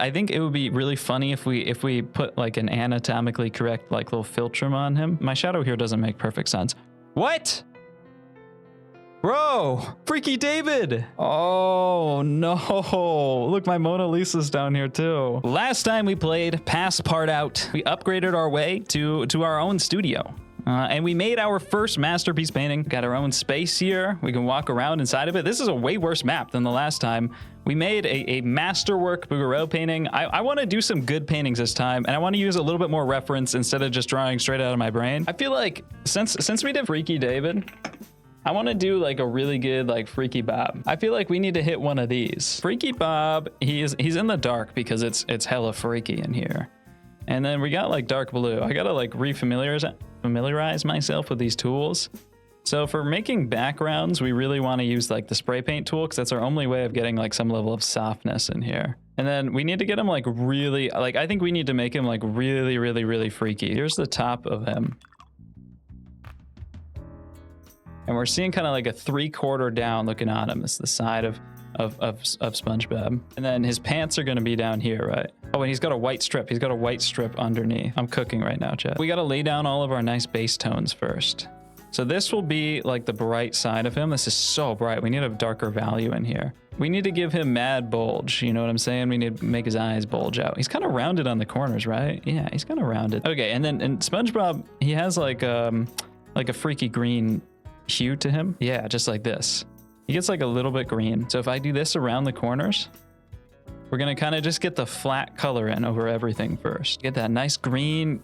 I think it would be really funny if we put like an anatomically correct like little filtrum on him. My shadow here doesn't make perfect sense. What? Bro, Freaky David. Oh no. Look, my Mona Lisa's down here too. Last time we played Passpartout, we upgraded our way to our own studio. And we made our first masterpiece painting. Got our own space here. We can walk around inside of it. This is a way worse map than the last time. We made a masterwork Bouguereau painting. I want to do some good paintings this time, and I want to use a little bit more reference instead of just drawing straight out of my brain. I feel like since we did Freaky David, I want to do like a really good like Freakybob. I feel like we need to hit one of these. Freakybob, he's in the dark because it's hella freaky in here. And then we got like dark blue. I gotta like familiarize myself with these tools. So for making backgrounds, we really want to use like the spray paint tool because that's our only way of getting like some level of softness in here. And then we need to get him like really, like I think we need to make him like really, really, really freaky. Here's the top of him. And we're seeing kind of like a 3/4 down looking on him. It's the side of SpongeBob. And then his pants are gonna be down here, right? Oh, and he's got a white strip. He's got a white strip underneath. I'm cooking right now, chat. We gotta lay down all of our nice base tones first. So this will be like the bright side of him. This is so bright. We need a darker value in here. We need to give him mad bulge. You know what I'm saying? We need to make his eyes bulge out. He's kind of rounded on the corners, right? Yeah, he's kind of rounded. Okay, and then SpongeBob, he has like a freaky green hue to him. Yeah, just like this. He gets like a little bit green. So if I do this around the corners, we're gonna kind of just get the flat color in over everything first. Get that nice green,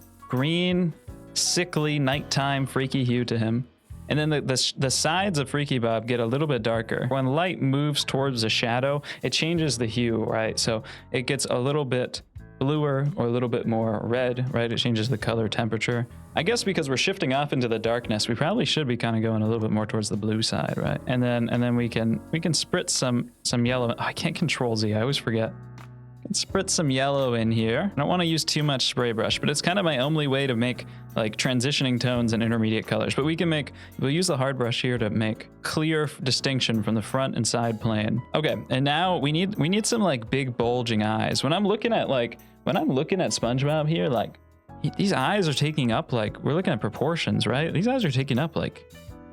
sickly, nighttime freaky hue to him. And then the sides of Freakybob get a little bit darker. When light moves towards the shadow, it changes the hue, right? So it gets a little bit bluer or a little bit more red, right? It changes the color temperature. I guess because we're shifting off into the darkness, we probably should be kind of going a little bit more towards the blue side, right? And then we can spritz some yellow. Oh, I can't control Z, I always forget. Spritz some yellow in here. I don't want to use too much spray brush, but it's kind of my only way to make like transitioning tones and intermediate colors. But we'll use the hard brush here to make clear distinction from the front and side plane. Okay, and now we need some like big bulging eyes. When I'm looking at SpongeBob here, like these eyes are taking up like, we're looking at proportions, right? These eyes are taking up like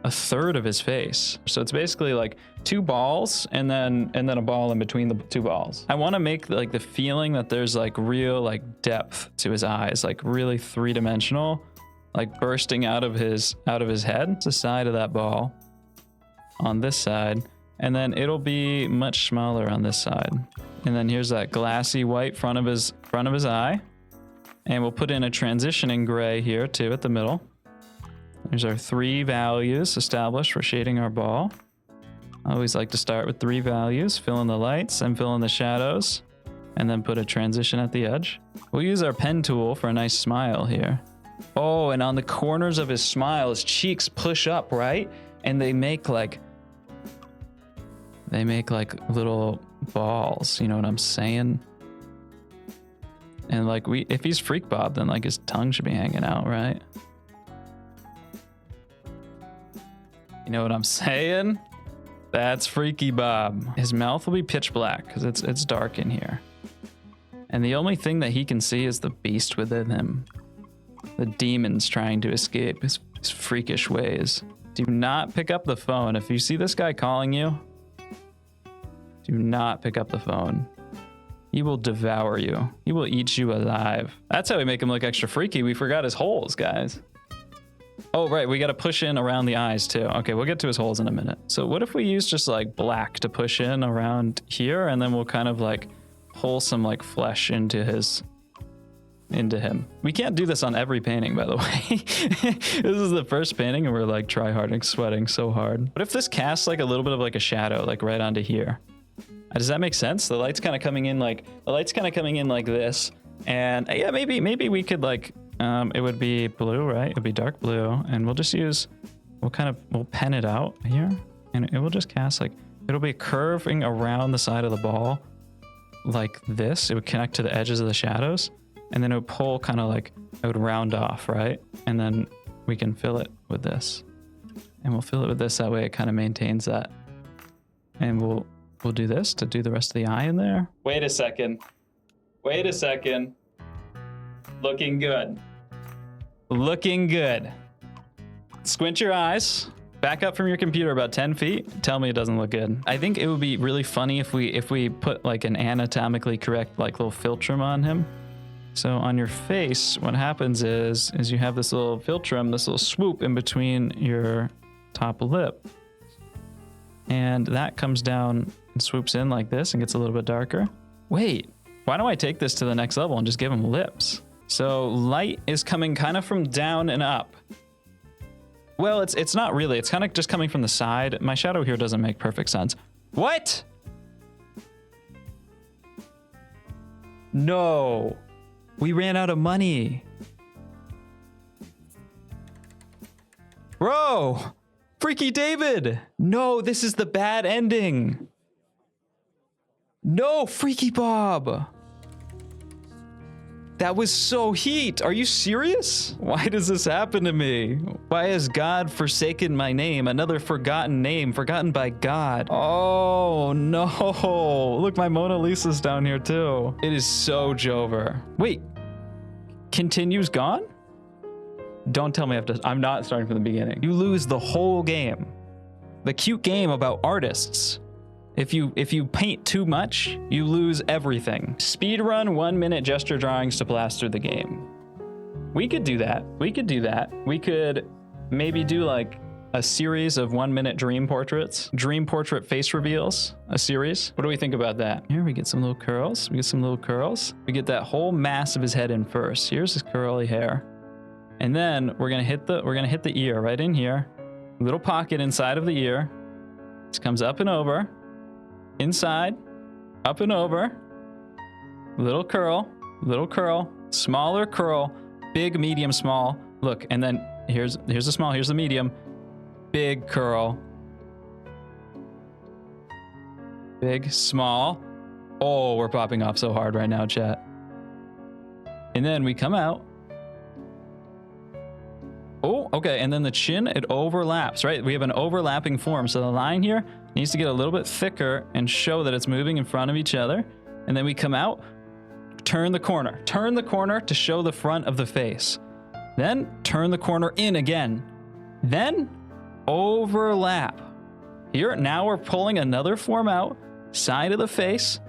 1/3 of his face. So it's basically like 2 balls and then a ball in between the 2 balls. I want to make like the feeling that there's like real like depth to his eyes, like really 3-dimensional, like bursting out of his head. It's the side of that ball on this side, and then it'll be much smaller on this side. And then here's that glassy white front of his eye, and we'll put in a transitioning gray here too at the middle. There's our 3 values established for shading our ball. I always like to start with 3 values, fill in the lights and fill in the shadows, and then put a transition at the edge. We'll use our pen tool for a nice smile here. Oh, and on the corners of his smile, his cheeks push up, right? And they make like little balls, you know what I'm saying? And like if he's Freakybob, then like his tongue should be hanging out, right? You know what I'm saying? That's Freakybob. His mouth will be pitch black because it's dark in here. And the only thing that he can see is the beast within him. The demon's trying to escape his freakish ways. Do not pick up the phone. If you see this guy calling you, do not pick up the phone. He will devour you. He will eat you alive. That's how we make him look extra freaky. We forgot his holes, guys. Oh, right, we gotta push in around the eyes too. Okay, we'll get to his holes in a minute. So what if we use just like black to push in around here, and then we'll kind of like pull some like flesh into him. We can't do this on every painting, by the way. This is the first painting and we're like try-harding, sweating so hard. What if this casts like a little bit of like a shadow, like right onto here? Does that make sense? The light's kind of coming in like this. And yeah, maybe we could like, it would be blue, right? It would be dark blue, and we'll pen it out here, and it will just cast like, it'll be curving around the side of the ball like this. It would connect to the edges of the shadows, and then it would pull kind of like, it would round off, right? And then we can fill it with this, and we'll fill it with this. That way it kind of maintains that. And we'll do this to do the rest of the eye in there. Wait a second. Wait a second. Looking good. Looking good. Squint your eyes. Back up from your computer about 10 feet. Tell me it doesn't look good. I think it would be really funny if we put like an anatomically correct like little philtrum on him. So on your face, what happens is you have this little philtrum, this little swoop in between your top lip. And that comes down and swoops in like this and gets a little bit darker. Wait, why don't I take this to the next level and just give him lips? So light is coming kind of from down and up. Well, it's not really. It's kind of just coming from the side. My shadow here doesn't make perfect sense. What? No. We ran out of money. Bro! Freaky David! No, this is the bad ending. No, Freakybob! That was so heat. Are you serious? Why does this happen to me? Why has God forsaken my name? Another forgotten name, forgotten by God. Oh no. Look, my Mona Lisa's down here too. It is so Jover. Wait, continue's gone? Don't tell me I have to, I'm not starting from the beginning. You lose the whole game. The cute game about artists. If you paint too much, you lose everything. Speedrun 1 minute gesture drawings to blast through the game. We could do that. We could do that. We could maybe do like a series of 1 minute dream portraits, dream portrait face reveals, a series. What do we think about that? Here we get some little curls. We get some little curls. We get that whole mass of his head in first. Here's his curly hair. And then we're gonna hit the ear right in here. Little pocket inside of the ear. This comes up and over. Inside, up and over, little curl, smaller curl, big, medium, small. Look, and then here's the small, here's the medium, big curl, big, small. Oh, we're popping off so hard right now, chat. And then we come out. Oh, okay, and then the chin, it overlaps, right? We have an overlapping form, so the line here needs to get a little bit thicker and show that it's moving in front of each other. And then we come out, turn the corner to show the front of the face. Then turn the corner in again. Then overlap. Here, now we're pulling another form out, side of the face,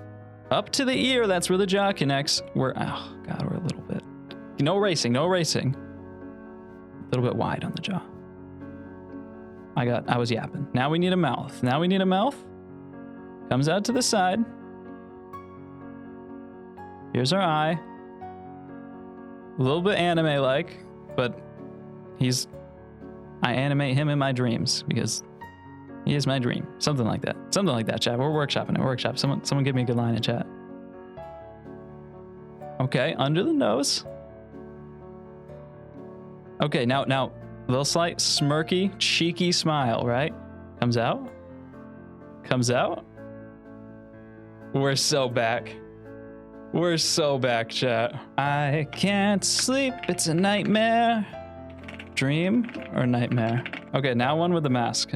up to the ear, that's where the jaw connects. We're, oh God, we're a little bit, no racing. A little bit wide on the jaw. I was yapping. Now we need a mouth. Comes out to the side. Here's our eye. A little bit anime-like, but I animate him in my dreams because he is my dream. Something like that, chat. We're workshopping it, Someone give me a good line in chat. Okay, under the nose. Okay, now, a little slight smirky, cheeky smile, right? Comes out. We're so back, chat. I can't sleep, it's a nightmare. Dream or nightmare? Okay, now one with the mask.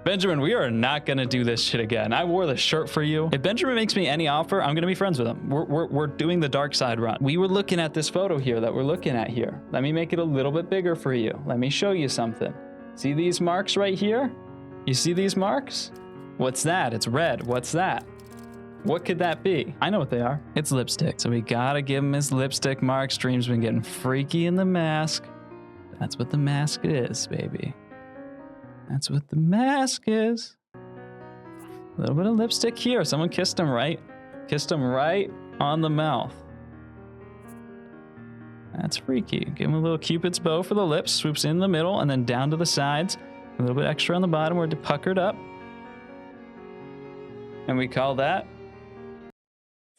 Benjamin, we are not gonna do this shit again. I wore the shirt for you. If Benjamin makes me any offer, I'm gonna be friends with him. We're doing the dark side run. We were looking at this photo here that we're looking at here. Let me make it a little bit bigger for you. Let me show you something. See these marks right here? You see these marks? What's that? It's red. What's that? What could that be? I know what they are. It's lipstick. So we gotta give him his lipstick marks. Dream's been getting freaky in the mask. That's what the mask is, baby. That's what the mask is. A little bit of lipstick here. Someone kissed him right on the mouth. That's freaky. Give him a little Cupid's bow for the lips. Swoops in the middle and then down to the sides. A little bit extra on the bottom where it puckered up. And we call that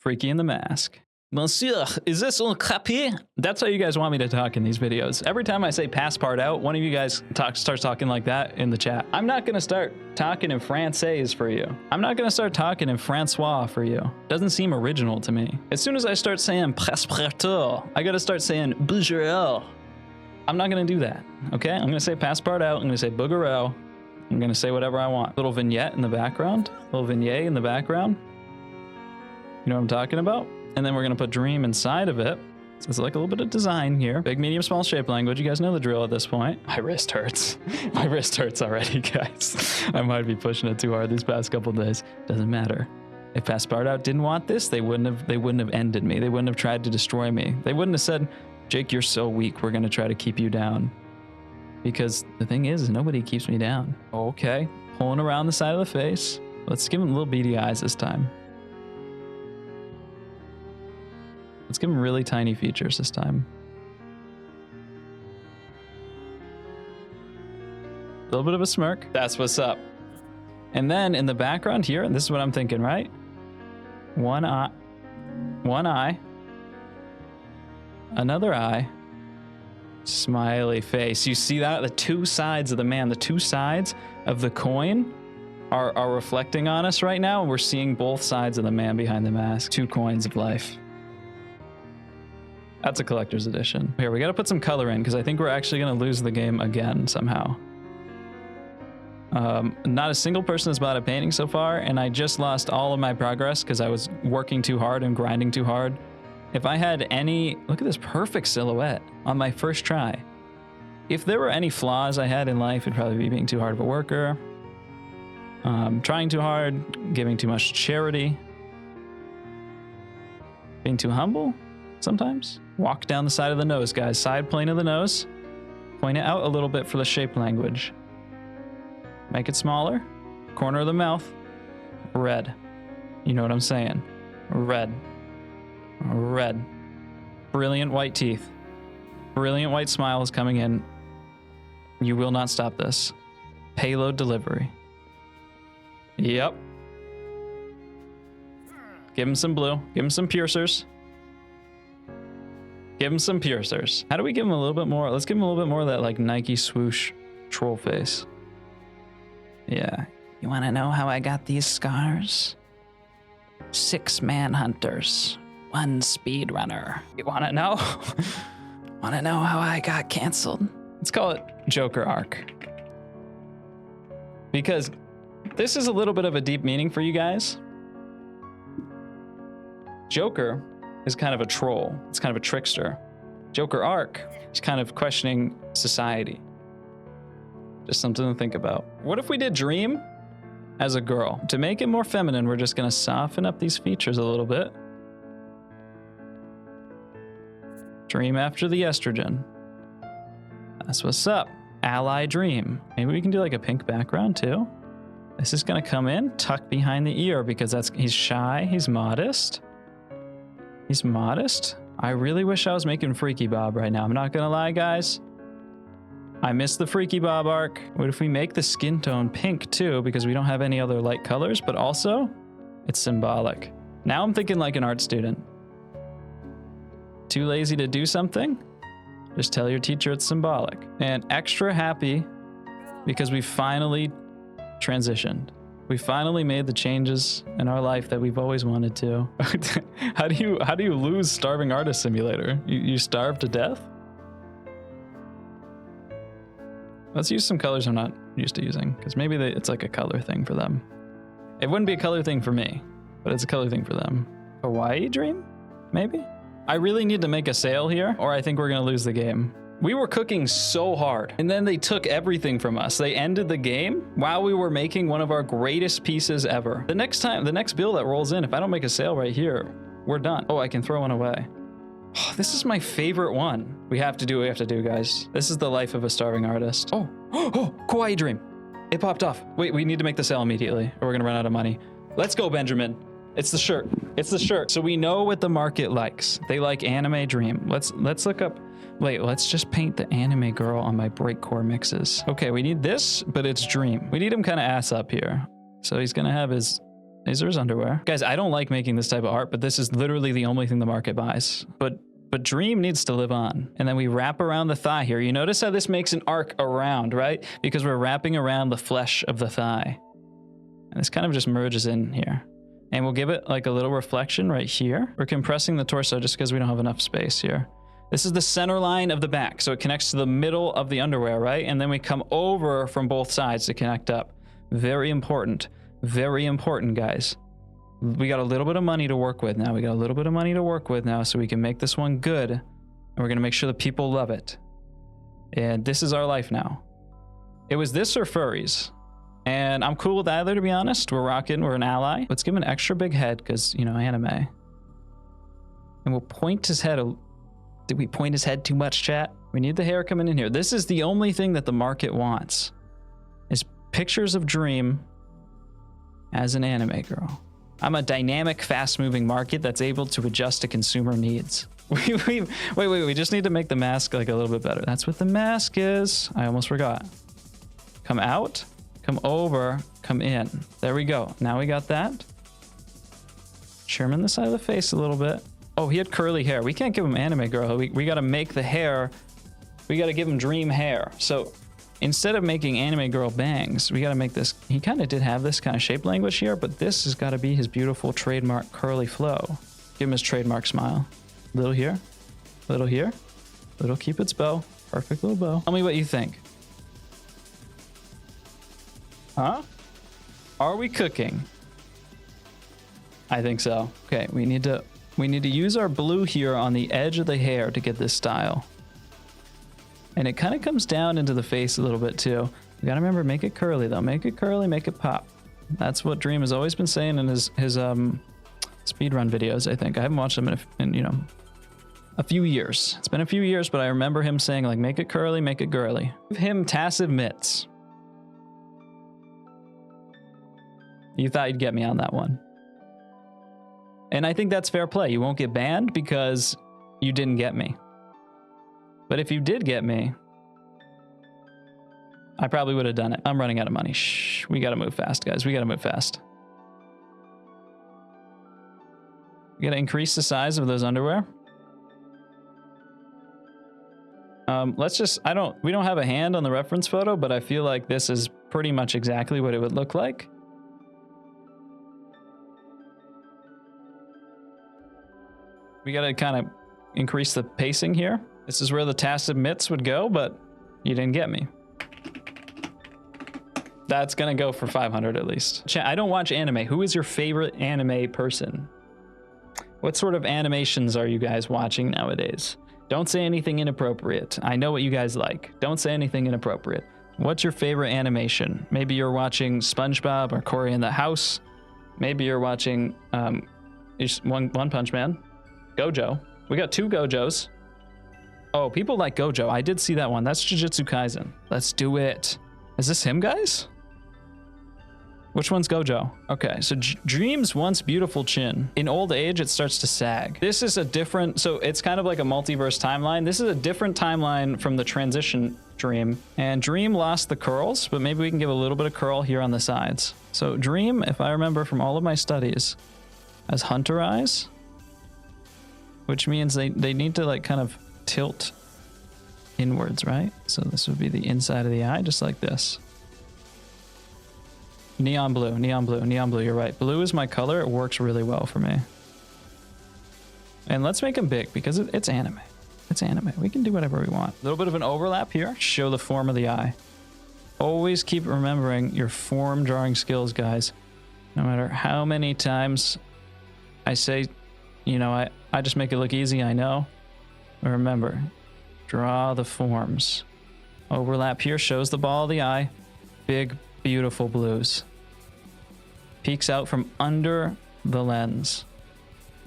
Freaky in the Mask. Monsieur, is this un crappy? That's how you guys want me to talk in these videos. Every time I say Passpartout, one of you guys starts talking like that in the chat. I'm not gonna start talking in Francais for you. I'm not gonna start talking in Francois for you. Doesn't seem original to me. As soon as I start saying Passpartout, I gotta start saying Bougerel. I'm not gonna do that, okay? I'm gonna say Passpartout, I'm gonna say Bougerel. I'm gonna say whatever I want. Little vignette in the background. You You know what I'm talking about? And then we're gonna put Dream inside of it. So it's like a little bit of design here. Big, medium, small shape language. You guys know the drill at this point. My wrist hurts. My wrist hurts already, guys. I might be pushing it too hard these past couple days. Doesn't matter. If Passpartout didn't want this, they wouldn't have ended me. They wouldn't have tried to destroy me. They wouldn't have said, Jake, you're so weak. We're gonna try to keep you down. Because the thing is nobody keeps me down. Okay, pulling around the side of the face. Let's give him little beady eyes this time. Let's give him really tiny features this time. A little bit of a smirk. That's what's up. And then in the background here, and this is what I'm thinking, right? One eye, another eye, smiley face. You see that? The two sides of the man, the two sides of the coin are reflecting on us right now. And we're seeing both sides of the man behind the mask. 2 coins of life. That's a collector's edition. Here, we got to put some color in because I think we're actually going to lose the game again somehow. Not a single person has bought a painting so far, and I just lost all of my progress because I was working too hard and grinding too hard. If I had any... Look at this perfect silhouette on my first try. If there were any flaws I had in life, it'd probably be being too hard of a worker, trying too hard, giving too much charity, being too humble sometimes. Walk down the side of the nose, guys. Side plane of the nose. Point it out a little bit for the shape language. Make it smaller. Corner of the mouth. Red. You know what I'm saying. Red. Red. Brilliant white teeth. Brilliant white smile is coming in. You will not stop this. Payload delivery. Yep. Give him some blue. Give him some piercers. Give him some piercers. How do we give him a little bit more? Let's give him a little bit more of that like Nike swoosh troll face. Yeah. You want to know how I got these scars? 6 manhunters, 1 speedrunner. You want to know? Want to know how I got canceled? Let's call it Joker arc. Because this is a little bit of a deep meaning for you guys. Joker is kind of a troll. It's kind of a trickster. Joker arc is kind of questioning society. Just something to think about. What if we did Dream as a girl? To make it more feminine, we're just gonna soften up these features a little bit. Dream after the estrogen. That's what's up. Ally Dream. Maybe we can do like a pink background too. This is gonna come in, tuck behind the ear because he's shy, he's modest. He's modest. I really wish I was making Freakybob right now. I'm not gonna lie, guys. I miss the Freakybob arc. What if we make the skin tone pink too, because we don't have any other light colors, but also it's symbolic. Now I'm thinking like an art student. Too lazy to do something? Just tell your teacher it's symbolic. And extra happy because we finally transitioned. We finally made the changes in our life that we've always wanted to. How do you lose Starving Artist Simulator? You starve to death? Let's use some colors I'm not used to using, because maybe it's like a color thing for them. It wouldn't be a color thing for me, but it's a color thing for them. Kawaii Dream? Maybe? I really need to make a sale here, or I think we're gonna lose the game. We were cooking so hard, and then they took everything from us. They ended the game while we were making one of our greatest pieces ever. The next bill that rolls in, if I don't make a sale right here, we're done. Oh, I can throw one away. Oh, this is my favorite one. We have to do what we have to do, guys. This is the life of a starving artist. Oh, Kawaii Dream. It popped off. Wait, we need to make the sale immediately, or we're gonna run out of money. Let's go, Benjamin. It's the shirt. It's the shirt. So we know what the market likes. They like anime Dream. Let's look up. Wait, let's just paint the anime girl on my breakcore mixes. Okay, we need this, but it's Dream. We need him kind of ass up here. So he's gonna have his underwear. Guys, I don't like making this type of art, but this is literally the only thing the market buys. But Dream needs to live on. And then we wrap around the thigh here. You notice how this makes an arc around, right? Because we're wrapping around the flesh of the thigh. And this kind of just merges in here. And we'll give it like a little reflection right here. We're compressing the torso just because we don't have enough space here. This is the center line of the back, so it connects to the middle of the underwear, right? And then we come over from both sides to connect up. Very important, guys. We got a little bit of money to work with now. We got a little bit of money to work with now, so we can make this one good. And we're going to make sure that people love it. And this is our life now. It was this or furries. And I'm cool with either, to be honest. We're rocking. We're an ally. Let's give him an extra big head because, you know, anime. And we'll point his head. Did we point his head too much, chat? We need the hair coming in here. This is the only thing that the market wants. Is pictures of Dream as an anime girl. I'm a dynamic, fast-moving market that's able to adjust to consumer needs. Wait, we just need to make the mask like a little bit better. That's what the mask is. I almost forgot. Come out, come over, come in. There we go. Now we got that. Trim the side of the face a little bit. Oh, he had curly hair. We can't give him anime girl. We got to make the hair. We got to give him Dream hair. So instead of making anime girl bangs, we got to make this. He kind of did have this kind of shape language here, but this has got to be his beautiful trademark curly flow. Give him his trademark smile. Little here, little here, little Cupid's bow. Perfect little bow. Tell me what you think. Huh? Are we cooking? I think so. Okay, we need to use our blue here on the edge of the hair to get this style. And it kind of comes down into the face a little bit too. You gotta remember, make it curly though. Make it curly, make it pop. That's what Dream has always been saying in his speedrun videos, I think. I haven't watched them in you know, a few years. It's been a few years, but I remember him saying like, make it curly, make it girly. Give him tassive mitts. You thought you'd get me on that one. And I think that's fair play. You won't get banned because you didn't get me. But if you did get me, I probably would have done it. I'm running out of money. Shh, we got to move fast, guys. We got to move fast. We got to increase the size of those underwear. Let's just, we don't have a hand on the reference photo, but I feel like this is pretty much exactly what it would look like. We got to kind of increase the pacing here. This is where the tassive mitts would go, but you didn't get me. That's gonna go for 500 at least. Chat, I don't watch anime. Who is your favorite anime person? What sort of animations are you guys watching nowadays? Don't say anything inappropriate. I know what you guys like. Don't say anything inappropriate. What's your favorite animation? Maybe you're watching SpongeBob or Cory in the House. Maybe you're watching One Punch Man. Gojo. We got 2 Gojos. Oh, people like Gojo. I did see that one. That's Jujutsu Kaisen. Let's do it. Is this him, guys? Which one's Gojo? Okay, so Dream's once beautiful chin. In old age, it starts to sag. This is a different, so it's kind of like a multiverse timeline. This is a different timeline from the transition Dream. And Dream lost the curls, but maybe we can give a little bit of curl here on the sides. So Dream, if I remember from all of my studies, has hunter eyes, which means they need to like kind of tilt inwards, right? So this would be the inside of the eye, just like this. Neon blue, neon blue, neon blue. You're right. Blue is my color. It works really well for me. And let's make them big because it's anime. It's anime. We can do whatever we want. A little bit of an overlap here. Show the form of the eye. Always keep remembering your form drawing skills, guys. No matter how many times I say, you know, I just make it look easy, I know. But remember, draw the forms. Overlap here shows the ball of the eye. Big, beautiful blues. Peeks out from under the lens.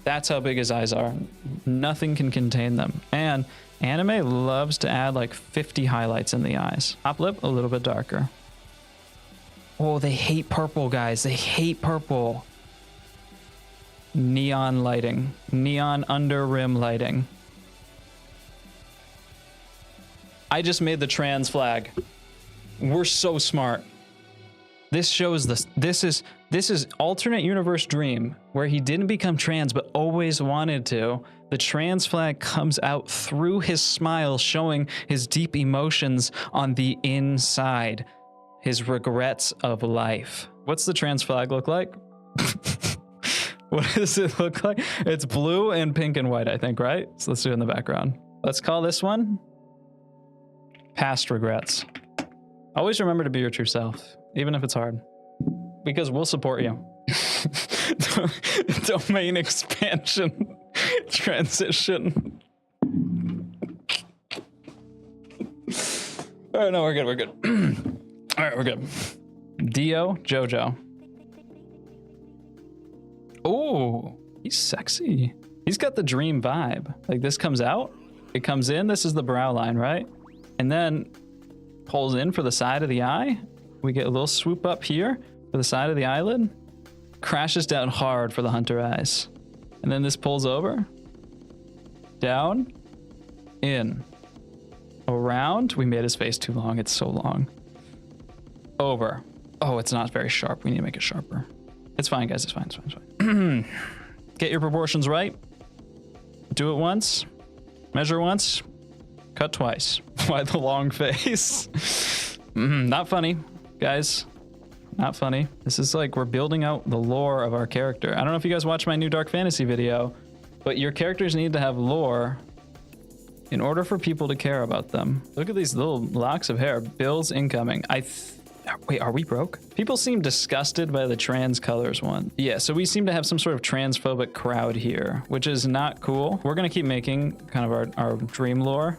That's how big his eyes are. Nothing can contain them. And anime loves to add like 50 highlights in the eyes. Top lip, a little bit darker. Oh, they hate purple, guys. They hate purple. Neon lighting. Neon under rim lighting. I just made the trans flag. We're so smart. This shows this. This is alternate universe Dream, where he didn't become trans but always wanted to. The trans flag comes out through his smile, showing his deep emotions on the inside, his regrets of life. What's the trans flag look like? What does it look like? It's blue and pink and white, I think, right? So let's do it in the background. Let's call this one Past Regrets. Always remember to be your true self, even if it's hard, because we'll support you. Domain expansion transition. Oh no, we're good. We're good. All right, we're good. Dio, Jojo. Oh, he's sexy. He's got the dream vibe. Like this comes out, it comes in. This is the brow line, right? And then pulls in for the side of the eye. We get a little swoop up here for the side of the eyelid. Crashes down hard for the hunter eyes. And then this pulls over. Down. In. Around. We made his face too long. It's so long. Over. Oh, it's not very sharp. We need to make it sharper. It's fine, guys. It's fine. It's fine. It's fine. Get your proportions right. Do it once. Measure once. Cut twice. Why the long face? Not funny, guys. Not funny. This is like we're building out the lore of our character. I don't know if you guys watched my new Dark Fantasy video, but your characters need to have lore in order for people to care about them. Look at these little locks of hair. Bills incoming. Wait, are we broke? People seem disgusted by the trans colors one. Yeah, so we seem to have some sort of transphobic crowd here, which is not cool. We're gonna keep making kind of our dream lore,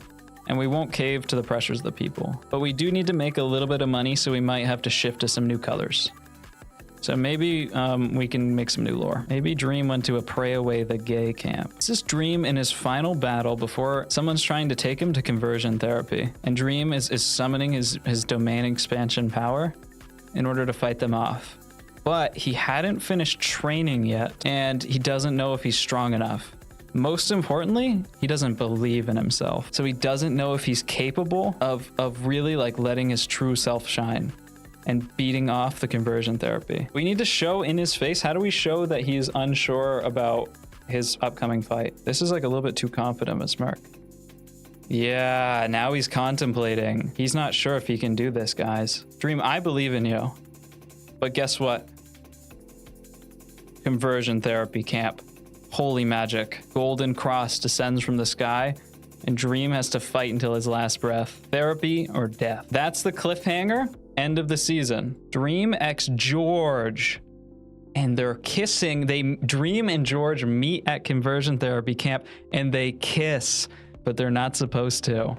and we won't cave to the pressures of the people. But we do need to make a little bit of money, so we might have to shift to some new colors. So maybe we can make some new lore. Maybe Dream went to a pray away the gay camp. This is Dream in his final battle before someone's trying to take him to conversion therapy. And Dream is summoning his domain expansion power in order to fight them off. But he hadn't finished training yet, and he doesn't know if he's strong enough. Most importantly, he doesn't believe in himself. So he doesn't know if he's capable of really like letting his true self shine and beating off the conversion therapy. We need to show in his face. How do we show that he's unsure about his upcoming fight? This is like a little bit too confident of a smirk. Yeah, now he's contemplating. He's not sure if he can do this, guys. Dream, I believe in you. But guess what? Conversion therapy camp. Holy magic. Golden cross descends from the sky, and Dream has to fight until his last breath. Therapy or death. That's the cliffhanger. End of the season. Dream x George. And they're kissing. Dream and George meet at conversion therapy camp, and they kiss, but they're not supposed to.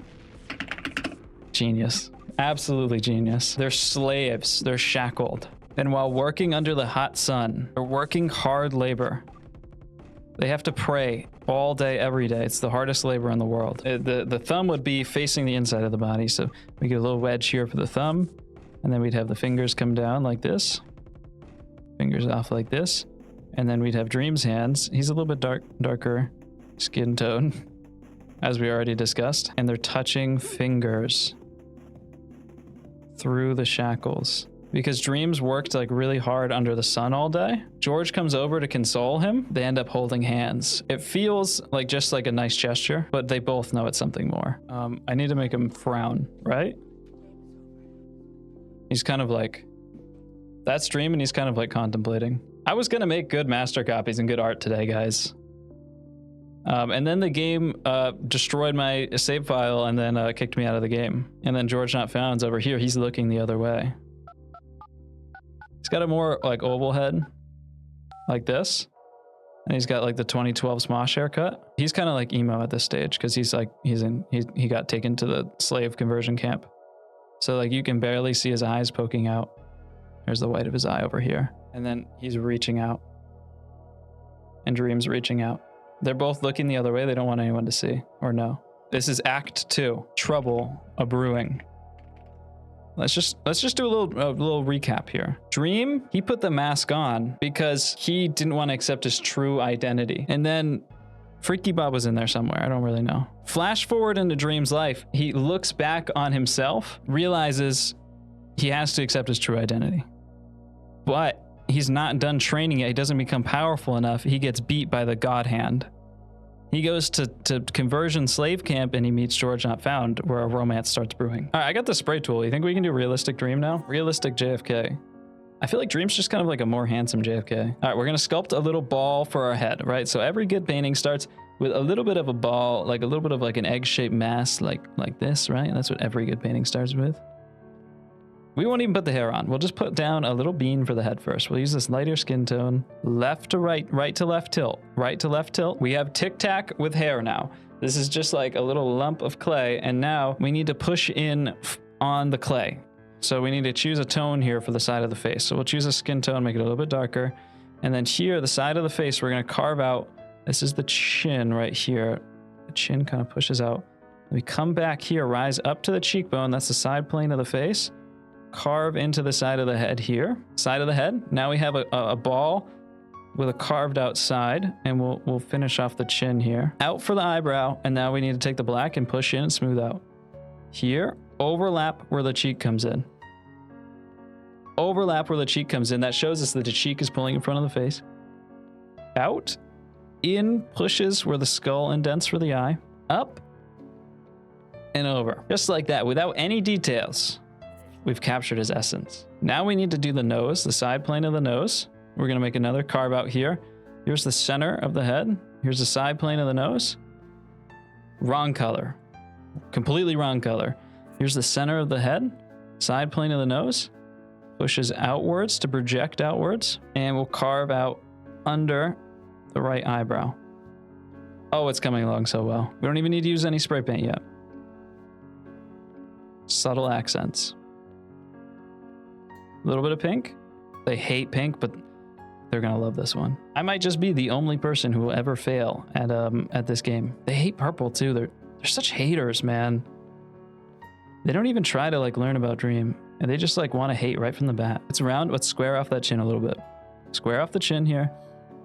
Genius. Absolutely genius. They're slaves. They're shackled. And while working under the hot sun, they're working hard labor. They have to pray all day, every day. It's the hardest labor in the world. The thumb would be facing the inside of the body. So we get a little wedge here for the thumb. And then we'd have the fingers come down like this. Fingers off like this. And then we'd have Dream's hands. He's a little bit darker skin tone, as we already discussed. And they're touching fingers through the shackles. Because Dream's worked like really hard under the sun all day. George comes over to console him. They end up holding hands. It feels like just like a nice gesture, but they both know it's something more. I need to make him frown, right? He's kind of like, that's Dream, and he's kind of like contemplating. I was gonna make good master copies and good art today, guys. And then the game destroyed my save file and then kicked me out of the game. And then George Not Found's over here. He's looking the other way. He's got a more like oval head, like this. And he's got like the 2012 Smosh haircut. He's kind of like emo at this stage because he's like, he got taken to the slave conversion camp. So like you can barely see his eyes poking out. There's the white of his eye over here. And then he's reaching out. And Dream's reaching out. They're both looking the other way. They don't want anyone to see or know. This is Act 2, Trouble Abrewing. Let's just do a little recap here. Dream, he put the mask on because he didn't want to accept his true identity. And then Freakybob was in there somewhere. I don't really know. Flash forward into Dream's life. He looks back on himself, realizes he has to accept his true identity. But he's not done training yet. He doesn't become powerful enough. He gets beat by the God Hand. He goes to conversion slave camp and he meets George Not Found, where a romance starts brewing. All right, I got the spray tool. You think we can do Realistic Dream now? Realistic JFK. I feel like Dream's just kind of like a more handsome JFK. All right, we're gonna sculpt a little ball for our head, right? So every good painting starts with a little bit of a ball, like a little bit of like an egg-shaped mass, like this, right? That's what every good painting starts with. We won't even put the hair on. We'll just put down a little bean for the head first. We'll use this lighter skin tone. Left to right, right to left tilt, right to left tilt. We have tic tac with hair now. This is just like a little lump of clay. And now we need to push in on the clay. So we need to choose a tone here for the side of the face. So we'll choose a skin tone, make it a little bit darker. And then here, the side of the face, we're gonna carve out. This is the chin right here. The chin kind of pushes out. We come back here, rise up to the cheekbone. That's the side plane of the face. Carve into the side of the head here. Side of the head. Now we have a ball with a carved out side, and we'll finish off the chin here. Out for the eyebrow, and now we need to take the black and push in and smooth out. Here, overlap where the cheek comes in. Overlap where the cheek comes in. That shows us that the cheek is pulling in front of the face. Out. In pushes where the skull indents for the eye. Up. And over. Just like that, without any details. We've captured his essence. Now we need to do the nose, the side plane of the nose. We're gonna make another carve out here. Here's the center of the head. Here's the side plane of the nose. Wrong color. Completely wrong color. Here's the center of the head. Side plane of the nose. Pushes outwards to project outwards. And we'll carve out under the right eyebrow. Oh, it's coming along so well. We don't even need to use any spray paint yet. Subtle accents. A little bit of pink. They hate pink, but they're gonna love this one. I might just be the only person who will ever fail at this game. They hate purple too. They're such haters, man. They don't even try to like learn about Dream, and they just like want to hate right from the bat. It's round. Let's square off that chin a little bit. Square off the chin here.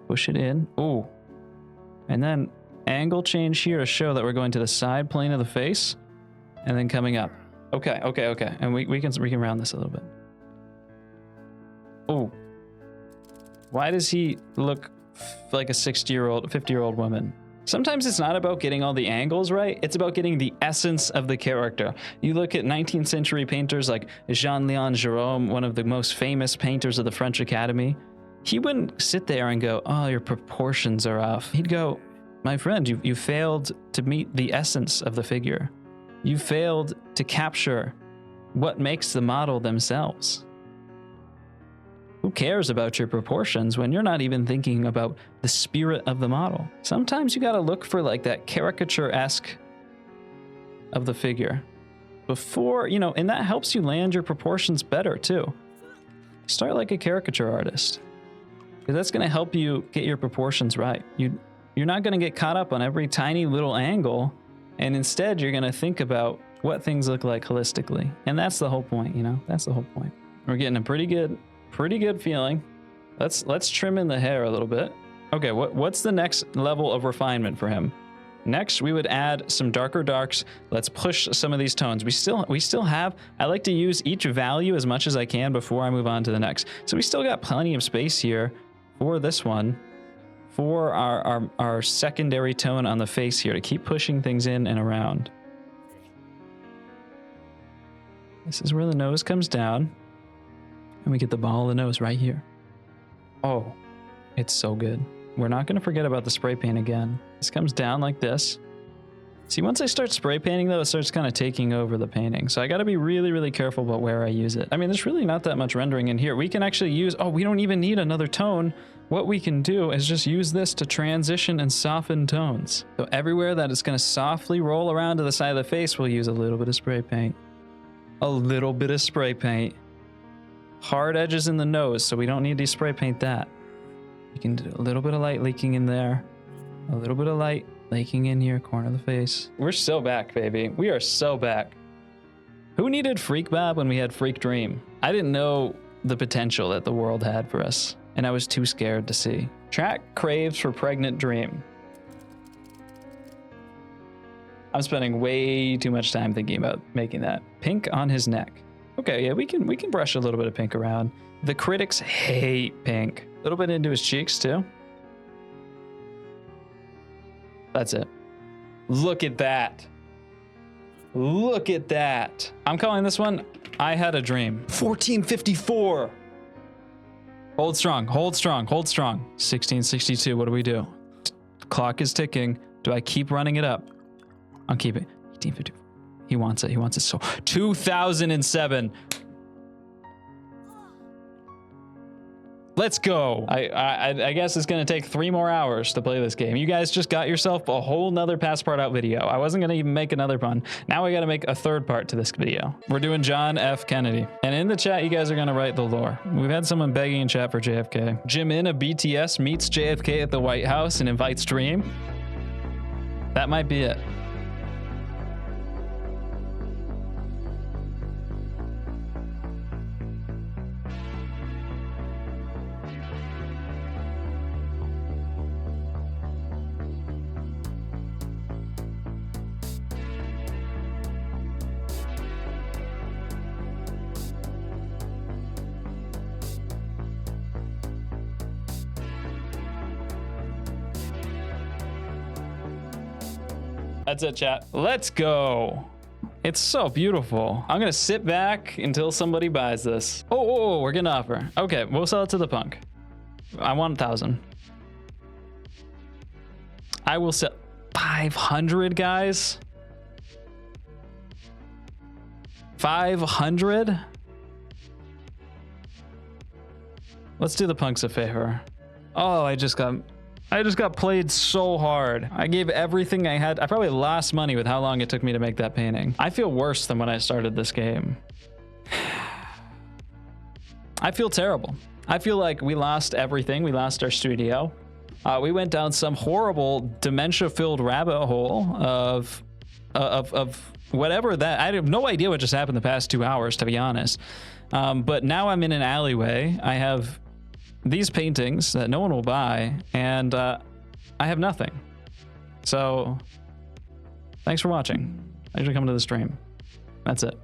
Push it in. Ooh, and then angle change here to show that we're going to the side plane of the face, and then coming up. Okay. And we can round this a little bit. Oh, why does he look like a 60-year-old, 50-year-old woman? Sometimes it's not about getting all the angles right. It's about getting the essence of the character. You look at 19th century painters like Jean-Léon Gérôme, one of the most famous painters of the French Academy. He wouldn't sit there and go, oh, your proportions are off. He'd go, my friend, you failed to meet the essence of the figure. You failed to capture what makes the model themselves. Who cares about your proportions when you're not even thinking about the spirit of the model? Sometimes you gotta look for like that caricature-esque of the figure before, you know, and that helps you land your proportions better too. Start like a caricature artist, because that's gonna help you get your proportions right. You're not gonna get caught up on every tiny little angle, and instead you're gonna think about what things look like holistically. And that's the whole point, you know, that's the whole point. We're getting a pretty good feeling. Let's trim in the hair a little bit. Okay, what's the next level of refinement for him? Next, we would add some darker darks. Let's push some of these tones. We still have, I like to use each value as much as I can before I move on to the next. So we still got plenty of space here for this one, for our secondary tone on the face here to keep pushing things in and around. This is where the nose comes down. And we get the ball of the nose right here. Oh, it's so good. We're not going to forget about the spray paint again. This comes down like this. See, once I start spray painting though, it starts kind of taking over the painting. So I got to be really, really careful about where I use it. I mean, there's really not that much rendering in here. We can actually use, oh, we don't even need another tone. What we can do is just use this to transition and soften tones. So everywhere that it's going to softly roll around to the side of the face, we'll use a little bit of spray paint. A little bit of spray paint. Hard edges in the nose, so we don't need to spray paint that. You can do a little bit of light leaking in there. A little bit of light leaking in here, corner of the face. We're so back, baby. We are so back. Who needed Freakybob when we had Freak Dream? I didn't know the potential that the world had for us, and I was too scared to see. Track craves for pregnant Dream. I'm spending way too much time thinking about making that. Pink on his neck. Okay, yeah, we can brush a little bit of pink around. The critics hate pink. A little bit into his cheeks too. That's it. Look at that. Look at that. I'm calling this one, I Had a Dream. 1454. Hold strong, hold strong, hold strong. 1662, what do we do? Clock is ticking. Do I keep running it up? I'll keep it. 1854. He wants it so. 2007. Let's go. I guess it's gonna take 3 more hours to play this game. You guys just got yourself a whole nother Passpartout video. I wasn't gonna even make another one. Now I gotta make a 3rd part to this video. We're doing John F. Kennedy. And in the chat, you guys are gonna write the lore. We've had someone begging in chat for JFK. Jimin of BTS meets JFK at the White House and invites Dream. That might be it. That's it, chat. Let's go. It's so beautiful. I'm gonna sit back until somebody buys this. Oh, we're getting an offer. Okay, we'll sell it to the punk. I want 1,000. I will sell 500, guys. 500. Let's do the punks a favor. Oh, I just got played so hard. I gave everything I had. I probably lost money with how long it took me to make that painting. I feel worse than when I started this game. I feel terrible. I feel like we lost everything. We lost our studio. We went down some horrible dementia-filled rabbit hole of whatever that. I have no idea what just happened the past 2 hours, to be honest. But now I'm in an alleyway. I have these paintings that no one will buy, and I have nothing. So thanks for watching. Thanks for coming to the stream. That's it.